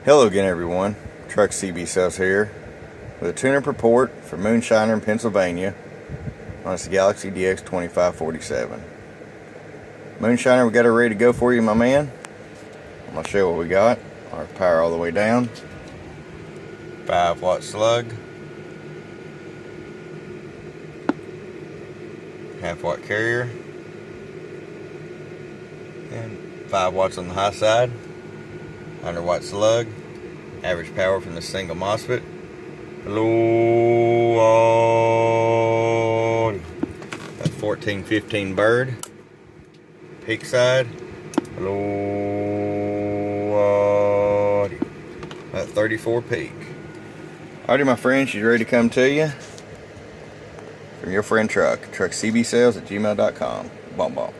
Hello again, everyone. Truck CB Sales here with a tune-up report for Moonshiner in Pennsylvania on this Galaxy dx2547. Moonshiner, we got her ready to go for you, my man. I'm going to show you what we got. Our power all the way down. 5-watt slug. Half-watt carrier. And 5 watts on the high side. 100-watt slug. Average power from the single MOSFET. Low. That 1415 bird. Peak side. Low. That 34 peak. Alrighty, my friend, she's ready to come to you. From your friend Truck. TruckCBSales@gmail.com. Bomb bomb.